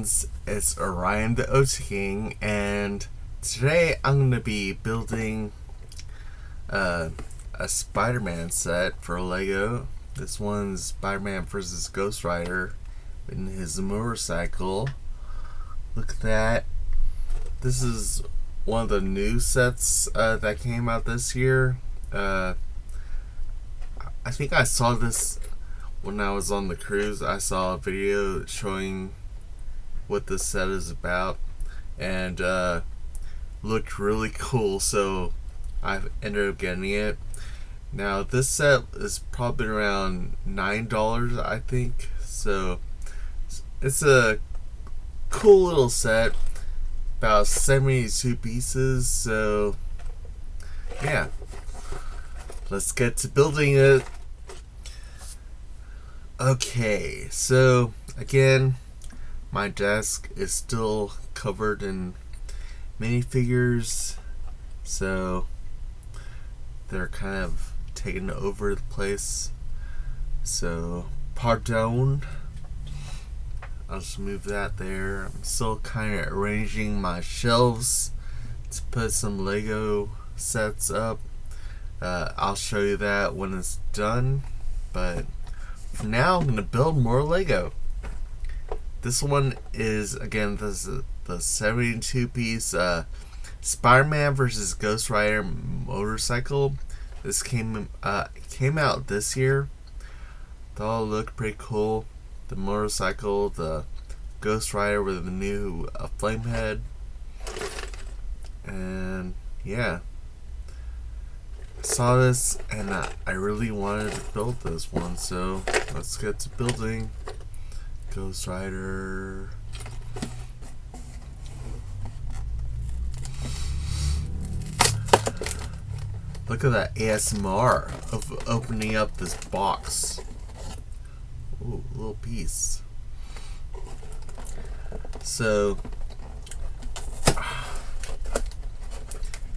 friends, it's Orion the OtaKing, and today I'm going to be building a Spiderman set for Lego. This one's Spiderman versus Ghost Rider in his motorcycle. Look at that. This is one of the new sets that came out this year. I think I saw this when I was on the cruise. I saw a video showing what this set is about, and looked really cool, so I ended up getting it. Now this set is probably around $9, I think, so it's a cool little set, about 72 pieces. So yeah, let's get to building it. Okay, so again, my desk is still covered in minifigures, so they're kind of taking over the place. So, pardon. I'll just move that there. I'm still kind of arranging my shelves to put some Lego sets up. I'll show you that when it's done, but for now I'm going to build more Lego. This one is, again, this is the 72 piece Spider-Man versus Ghost Rider motorcycle. This came out this year. They all look pretty cool. The motorcycle, the Ghost Rider with the new flame head, and yeah, I saw this and I really wanted to build this one, so let's get to building Ghost Rider. Look at that ASMR of opening up this box. Ooh, a little piece. So,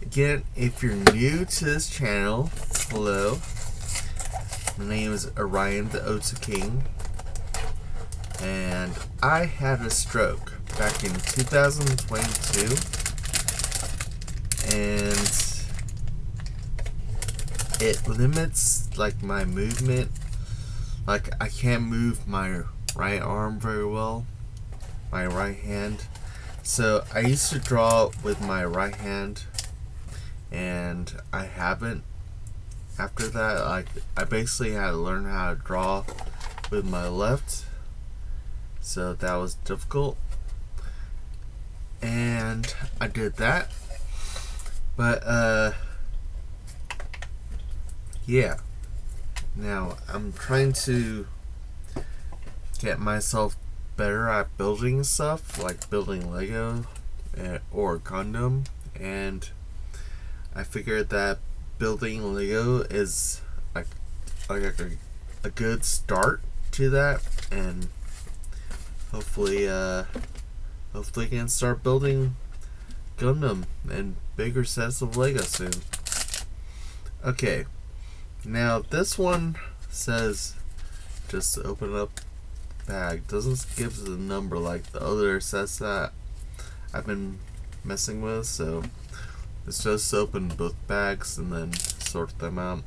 again, if you're new to this channel, hello. My name is Orion the OtaKing, and I had a stroke back in 2022, and it limits like my movement. Like, I can't move my right arm very well, my right hand. So I used to draw with my right hand, and I haven't. After that, like, I basically had to learn how to draw with my left, so that was difficult, and I did that. But yeah. Now, I'm trying to get myself better at building stuff, like building Lego or Gundam, and I figured that building Lego is like a good start to that, and hopefully can start building Gundam and bigger sets of Lego soon. Okay. Now this one says just open up bag. Doesn't give the number like the other sets that I've been messing with, so let's just open both bags and then sort them out.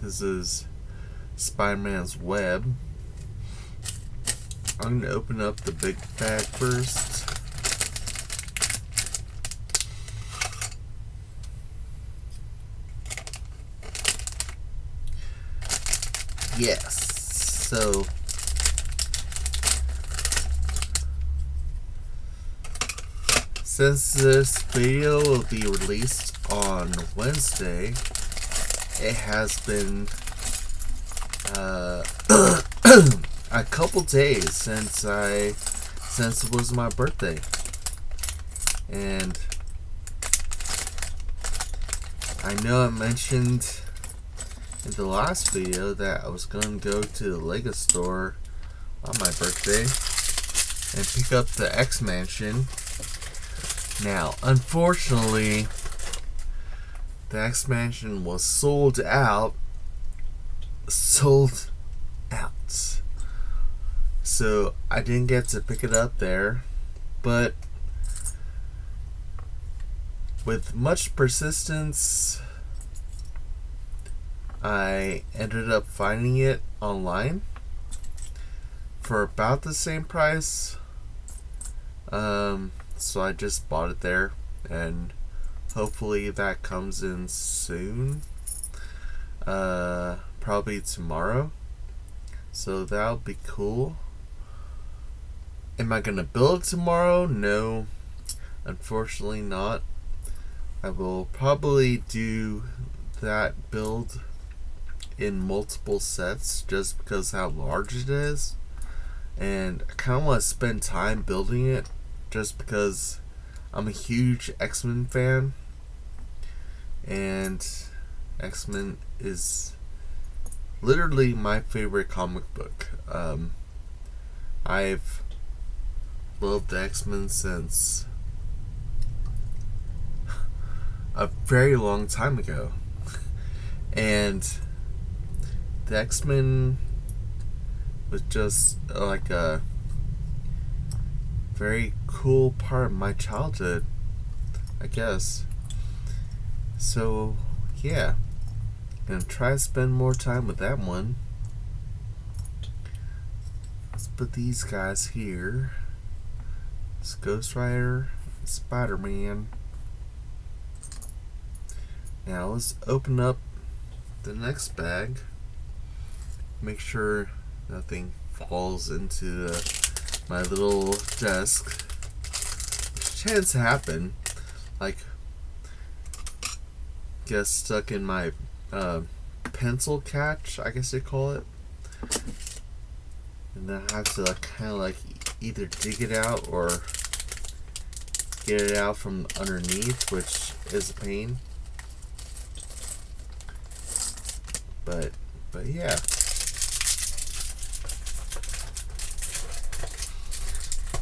This is Spider-Man's web. I'm gonna open up the big bag first. Yes, so since this video will be released on Wednesday, it has been a couple days since it was my birthday, and I know I mentioned in the last video that I was going to go to the Lego store on my birthday and pick up the X Mansion. Now, unfortunately, the X Mansion was sold out. So I didn't get to pick it up there. But with much persistence, I ended up finding it online for about the same price. So I just bought it there, and hopefully that comes in soon. Probably tomorrow. So that'll be cool. Am I gonna build tomorrow? No, unfortunately not. I will probably do that build in multiple sets just because how large it is, and I kind of want to spend time building it just because I'm a huge X-Men fan, and X-Men is literally my favorite comic book. I've loved the X-Men since a very long time ago, and the X-Men was just like a very cool part of my childhood, I guess. So yeah, gonna try to spend more time with that one. Let's put these guys here. It's Ghost Rider, Spider-Man. Now let's open up the next bag. Make sure nothing falls into my little desk, which tends to happen. Like, gets stuck in my pencil catch, I guess they call it, and then I have to kind of either dig it out or get it out from underneath, which is a pain. But yeah.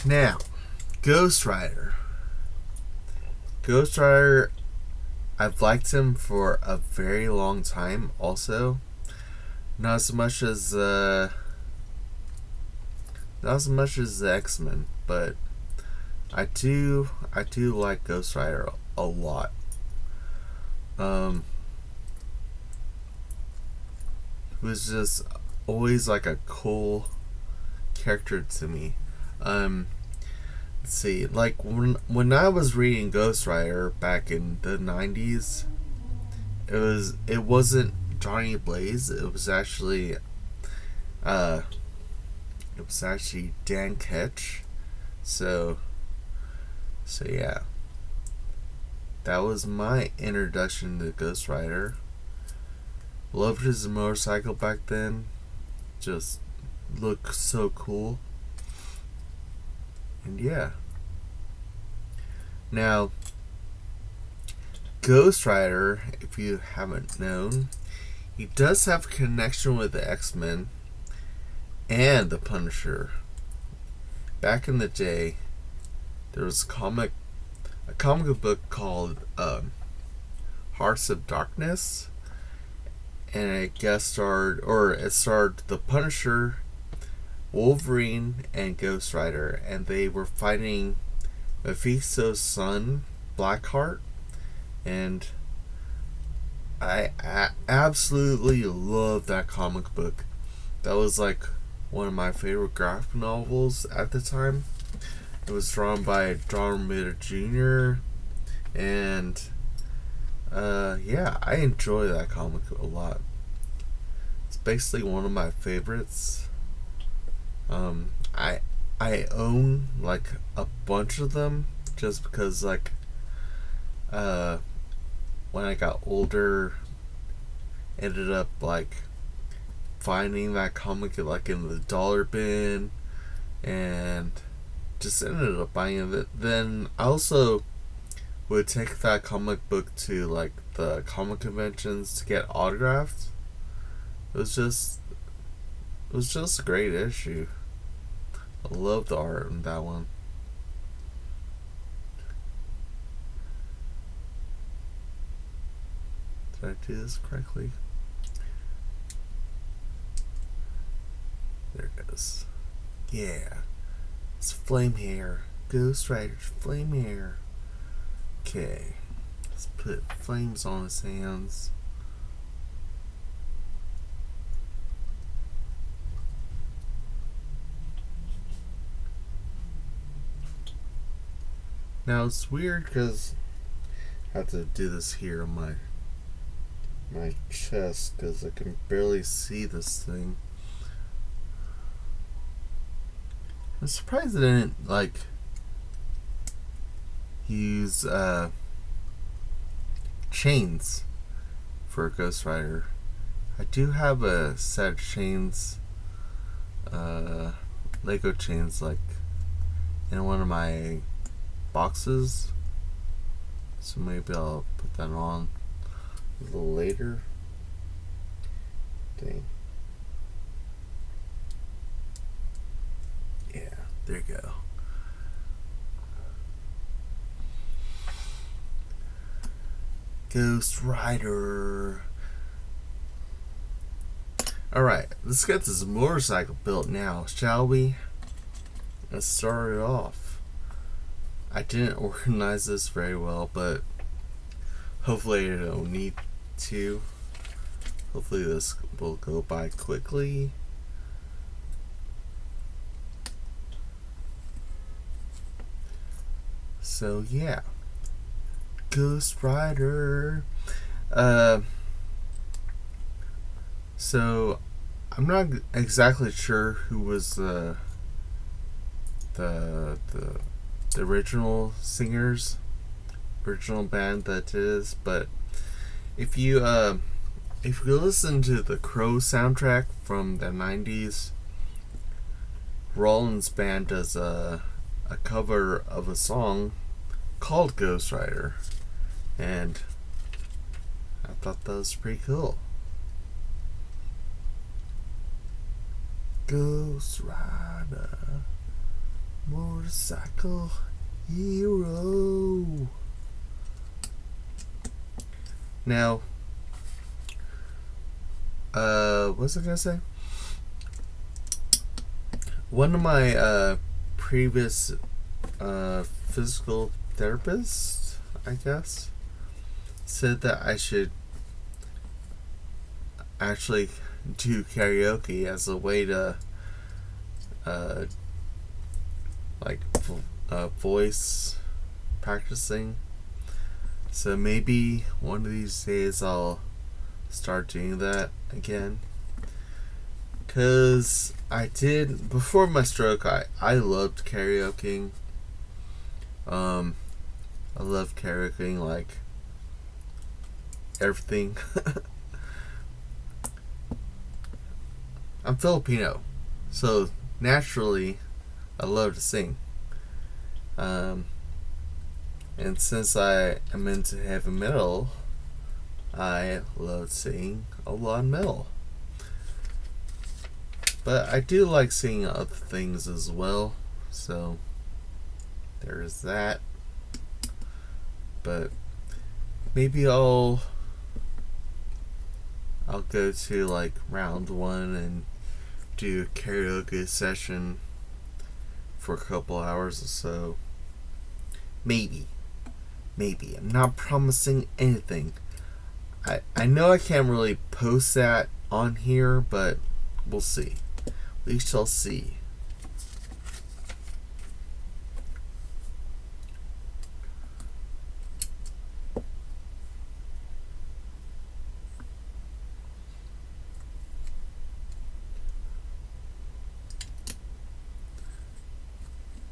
Now, Ghost Rider. Ghost Rider, I've liked him for a very long time also. Not as much as the X-Men, but I do like Ghost Rider a lot. He was just always like a cool character to me. Let's see, like when I was reading Ghost Rider back in the 90s, it wasn't Johnny Blaze. It was actually Dan Ketch. So yeah, that was my introduction to Ghost Rider. Loved his motorcycle back then. Just looked so cool. And yeah. Now, Ghost Rider, if you haven't known, he does have a connection with the X-Men and the Punisher. Back in the day, there was a comic book called Hearts of Darkness, and it starred the Punisher, Wolverine, and Ghost Rider, and they were fighting Mephisto's son, Blackheart, and I absolutely love that comic book. That was like one of my favorite graphic novels at the time. It was drawn by John Romita Jr. and yeah, I enjoy that comic a lot. It's basically one of my favorites. I own like a bunch of them just because when I got older, ended up finding that comic in the dollar bin and just ended up buying it. Then I also would take that comic book to the comic conventions to get autographed. It was just a great issue. I love the art in that one. Did I do this correctly? There it goes. Yeah. It's flame hair. Ghost Rider's flame hair. Okay. Let's put flames on his hands. Now it's weird because I have to do this here on my chest because I can barely see this thing. I'm surprised I didn't use chains for a Ghost Rider. I do have a set of chains, Lego chains, in one of my boxes. So maybe I'll put that on a little later. Dang. Yeah, there you go. Ghost Rider. Alright, let's get this motorcycle built now, shall we? Let's start it off. I didn't organize this very well, but hopefully I don't need to. Hopefully this will go by quickly. So yeah, Ghost Rider. So I'm not exactly sure who was the original singers, original band that is, but if you listen to the Crow soundtrack from the 90s, Rollins band does a cover of a song called Ghost Rider, and I thought that was pretty cool. Ghost Rider, motorcycle hero. Now, what was I gonna say? One of my previous physical therapists, I guess, said that I should actually do karaoke as a way to voice practicing. So maybe one of these days I'll start doing that again. Cause I did before my stroke. I loved karaokeing. I love karaokeing everything. I'm Filipino, so naturally I love to sing. And since I am into heavy metal, I love singing a lot of metal. But I do like singing other things as well, so there's that. But maybe I'll go to round one and do a karaoke session for a couple hours or so. Maybe. I'm not promising anything. I know I can't really post that on here, but we'll see. We shall see.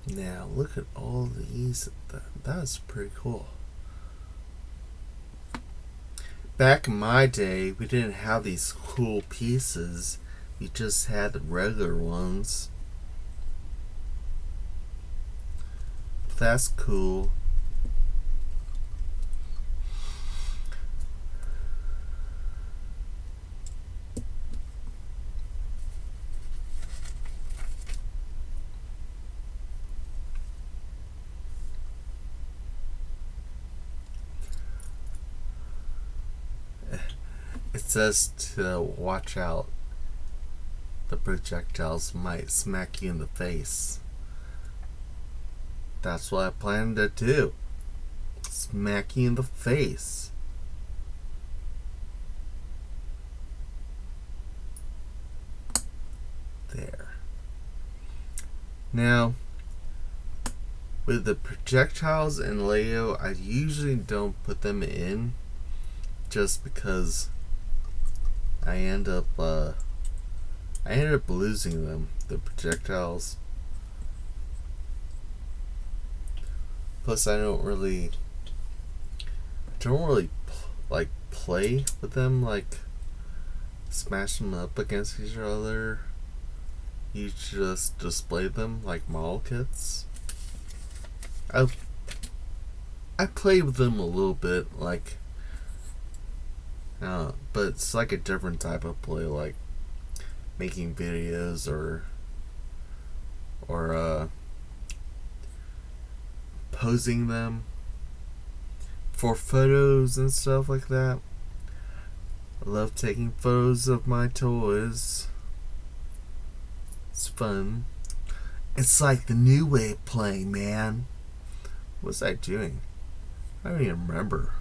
Now look at all these. That's pretty cool. Back in my day, we didn't have these cool pieces. We just had the regular ones. That's cool. It says to watch out. The projectiles might smack you in the face. That's what I planned to do. Smack you in the face. There. Now, with the projectiles in Lego, I usually don't put them in just because I end up losing them, the projectiles. Plus, I don't really like play with them, like smash them up against each other. You just display them like model kits. I played with them a little bit, like, but it's like a different type of play, like making videos or posing them for photos and stuff like that. I love taking photos of my toys. It's fun. It's like the new way of playing, man. What was I doing? I don't even remember.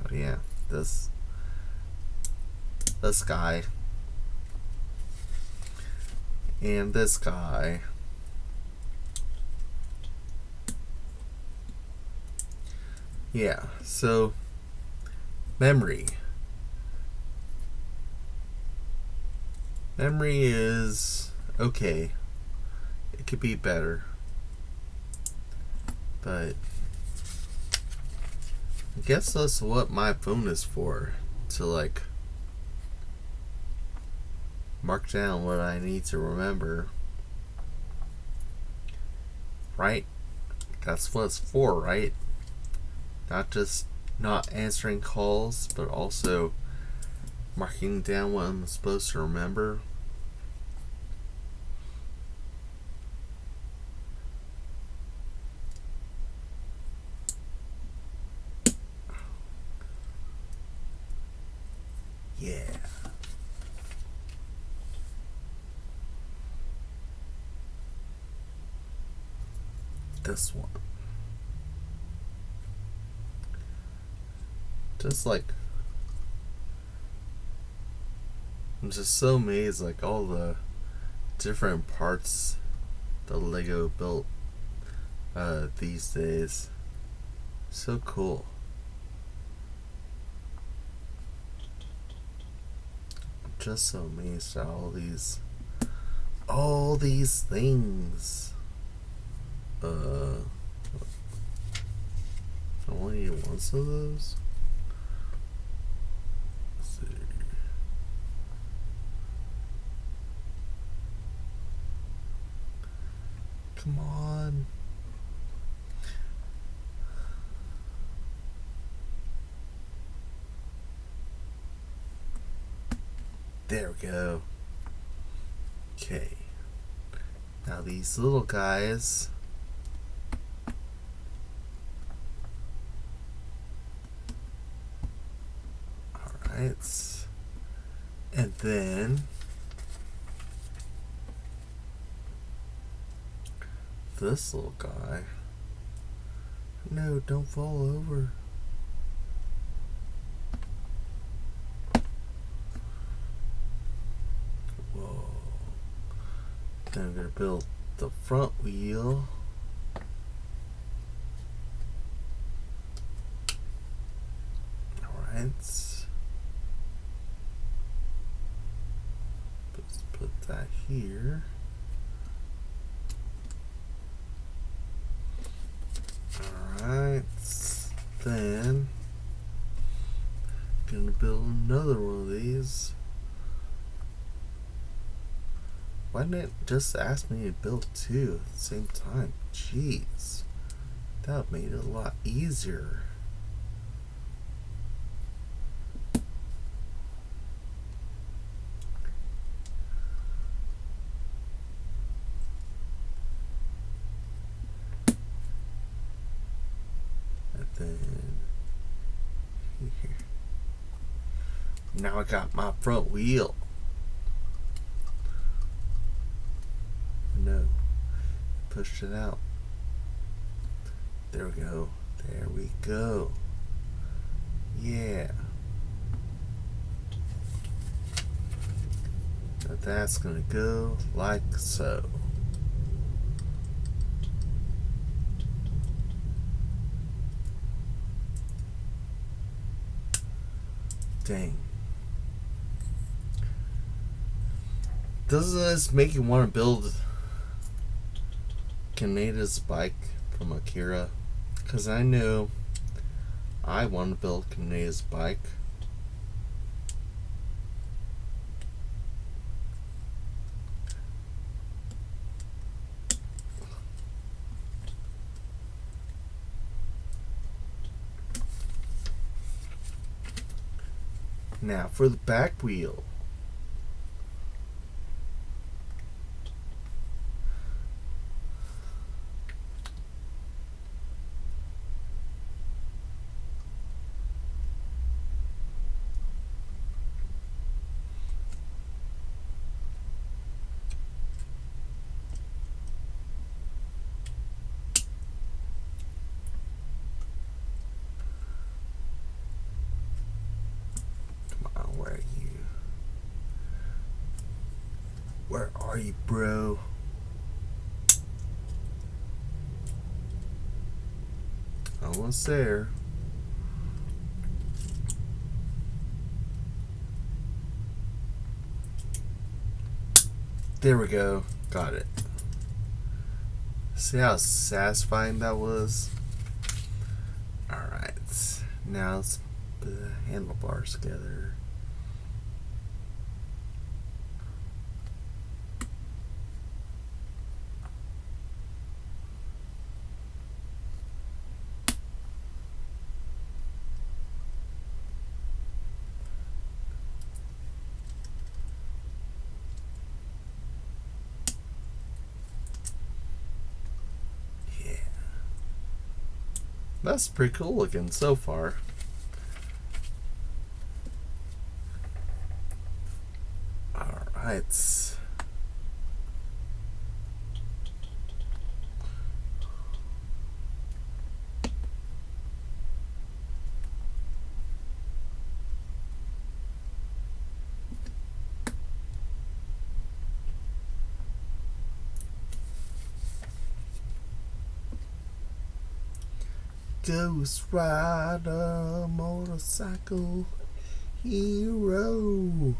Oh yeah, this guy and this guy. Yeah, so memory. Memory is okay. It could be better. But I guess that's what my phone is for. To like mark down what I need to remember. Right? That's what it's for, right? Not just not answering calls, but also marking down what I'm supposed to remember. Yeah. This one. Just like, I'm just so amazed, like all the different parts the Lego built these days. So cool. I'm just so amazed at all these things. I only need one of those. Come on. There we go. Okay. Now these little guys. Alright. And then this little guy. No, don't fall over. Whoa. Then I'm gonna build the front wheel. Alright. Let's put that here. Alright, then gonna build another one of these. Why didn't it just ask me to build two at the same time? Jeez, that would made it a lot easier. Then here. Now I got my front wheel. No, pushed it out. There we go. There we go. Yeah. Now that's gonna go like so. Dang. Doesn't this make you want to build Kaneda's bike from Akira? Because I know I want to build Kaneda's bike. Now for the back wheel. Where are you? Where are you, bro? Almost there. There we go. Got it. See how satisfying that was? Alright. Now let's put the handlebars together. That's pretty cool looking so far. Alright. Ghost Rider Motorcycle Hero.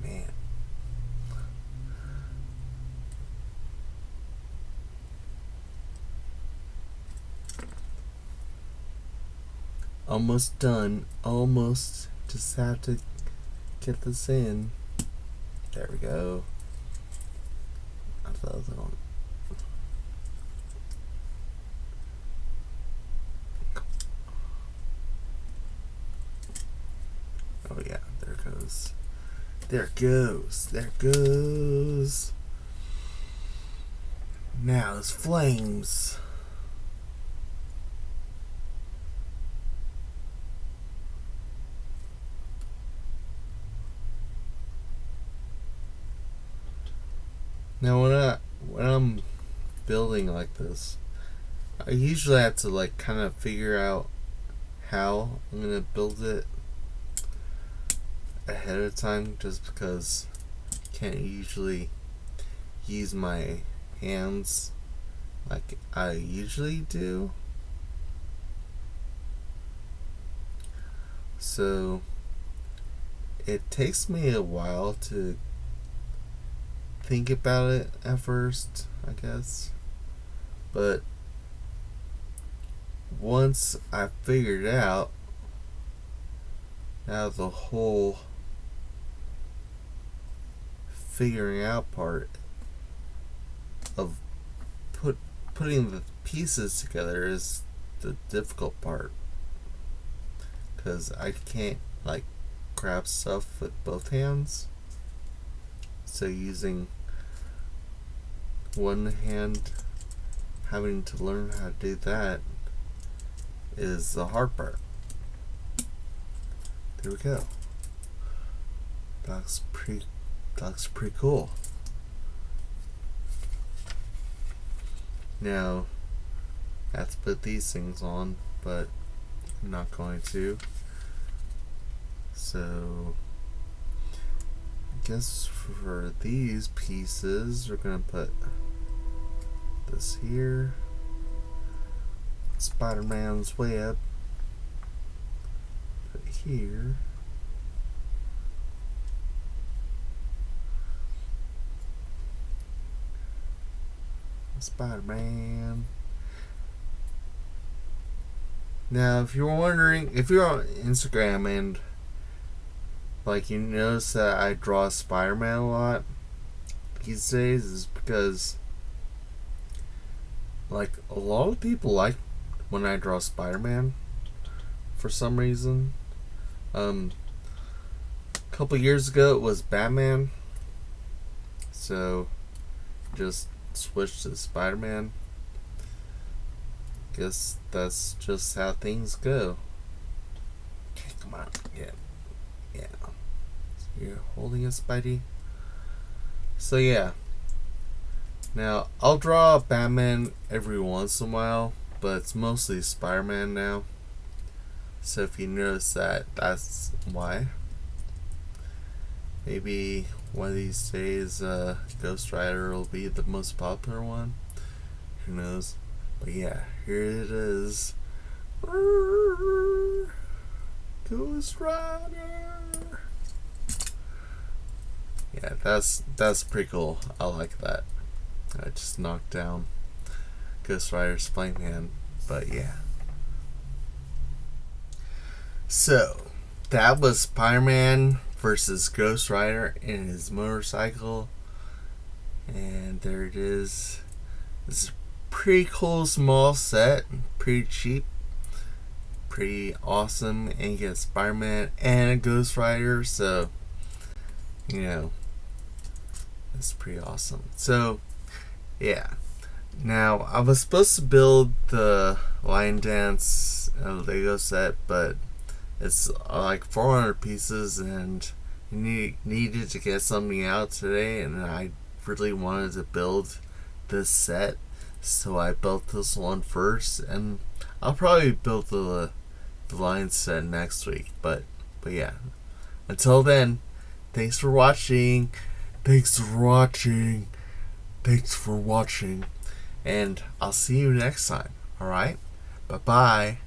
Man. Almost done. Almost. Just have to get this in. There we go. I thought it was on. Oh yeah, there it goes. There it goes. There it goes. Now it's flames. Now when I'm building like this, I usually have to like kind of figure out how I'm gonna build it ahead of time, just because I can't usually use my hands like I usually do. So it takes me a while to think about it at first, I guess. But once I figured it out, now the whole figuring out part of putting the pieces together is the difficult part, because I can't like grab stuff with both hands. So using one hand, having to learn how to do that is the hard part. There we go. That looks pretty cool. Now, I have to put these things on, but I'm not going to. So, I guess for these pieces, we're going to put this here. Spider-Man's web. Put here. Spider-Man. Now, if you're wondering, if you're on Instagram and like you notice that I draw Spider-Man a lot these days, is because like a lot of people like when I draw Spider-Man for some reason. A couple years ago it was Batman, so just switched to Spider-Man. Guess that's just how things go. Okay, come on. Yeah. So you're holding it, Spidey. So yeah. Now, I'll draw Batman every once in a while, but it's mostly Spider-Man now. So if you notice that, that's why. Maybe one of these days, Ghost Rider will be the most popular one. Who knows? But yeah, here it is. Ghost Rider. Yeah, that's pretty cool. I like that. I just knocked down Ghost Rider's flank hand. But yeah. So, that was Spider-Man versus Ghost Rider in his motorcycle. And there it is. This is a pretty cool small set. Pretty cheap. Pretty awesome. And you get Spider-Man and a Ghost Rider. So, you know, it's pretty awesome. So, yeah. Now, I was supposed to build the Lion Dance Lego set, but it's like 400 pieces and needed to get something out today, and I really wanted to build this set, so I built this one first, and I'll probably build the Lion set next week, but yeah. Until then, thanks for watching, and I'll see you next time, alright? Bye-bye.